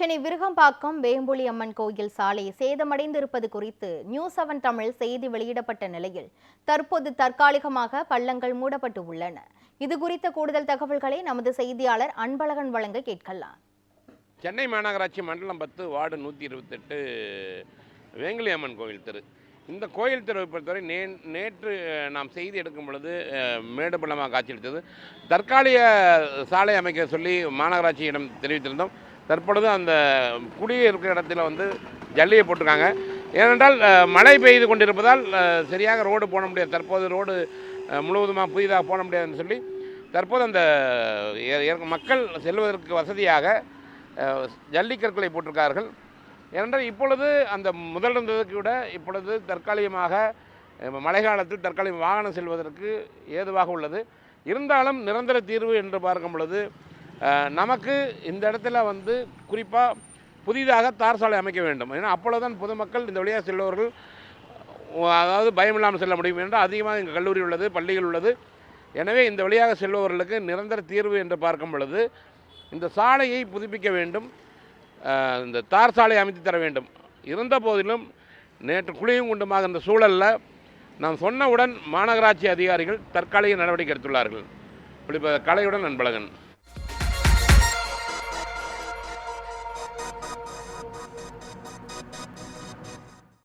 சென்னை விருகம்பாக்கம் வேம்புலி அம்மன் கோயில் சாலை சேதமடைந்திருப்பது குறித்து நியூஸ்7 தமிழ் செய்தி வெளியிடப்பட்ட நிலையில் தற்போது தற்காலிகமாக பள்ளங்கள் மூடப்பட்டு உள்ளன. இது குறித்த கூடுதல் தகவல்களை நமது செய்தியாளர் அன்பழகன் வழங்க கேட்கலாம். சென்னை மாநகராட்சி மண்டலம் 10 வார்டு 128 வேங்குலி அம்மன் கோயில் தெரு. இந்த கோயில் தெருவை பொறுத்தவரை நேற்று நாம் செய்தி எடுக்கும் பொழுது மேடு பள்ளமாக காட்சியளித்தது. தற்காலிக சாலை அமைக்க சொல்லி மாநகராட்சியிடம் தெரிவித்திருந்தோம். தற்பொழுது அந்த குடியே இருக்கிற இடத்துல ஜல்லியை போட்டிருக்காங்க. ஏனென்றால் மழை பெய்து கொண்டிருப்பதால் சரியாக ரோடு போட முடியாது. தற்போது ரோடு முழுவதுமாக புதிதாக போட முடியாதுன்னு சொல்லி தற்போது அந்த மக்கள் செல்வதற்கு வசதியாக ஜல்லிக்கற்களை போட்டிருக்கார்கள். ஏனென்றால் இப்பொழுது அந்த முதல் இருந்ததுக்கு விட இப்பொழுது தற்காலிகமாக மழை காலத்தில் தற்காலிக வாகனம் செல்வதற்கு ஏதுவாக உள்ளது. இருந்தாலும் நிரந்தர தீர்வு என்று பார்க்கும் பொழுது நமக்கு இந்த இடத்துல குறிப்பாக புதிதாக தார் சாலை அமைக்க வேண்டும். ஏன்னா அப்பொழுதுதான் பொதுமக்கள் இந்த வழியாக செல்பவர்கள் அதாவது பயமில்லாமல் செல்ல முடியும். என்றால் அதிகமாக இங்கே கல்லூரி உள்ளது, பள்ளிகள் உள்ளது. எனவே இந்த வழியாக செல்பவர்களுக்கு நிரந்தர தீர்வு என்று பார்க்கும் பொழுது இந்த சாலையை புதுப்பிக்க வேண்டும், இந்த தார் சாலை அமைத்து தர வேண்டும். இருந்த போதிலும் நேற்று குளியும் குண்டுமாக இந்த சூழலில் நாம் சொன்னவுடன் மாநகராட்சி அதிகாரிகள் தற்காலிக நடவடிக்கை எடுத்துள்ளார்கள். கலையுடன் அன்பழகன்.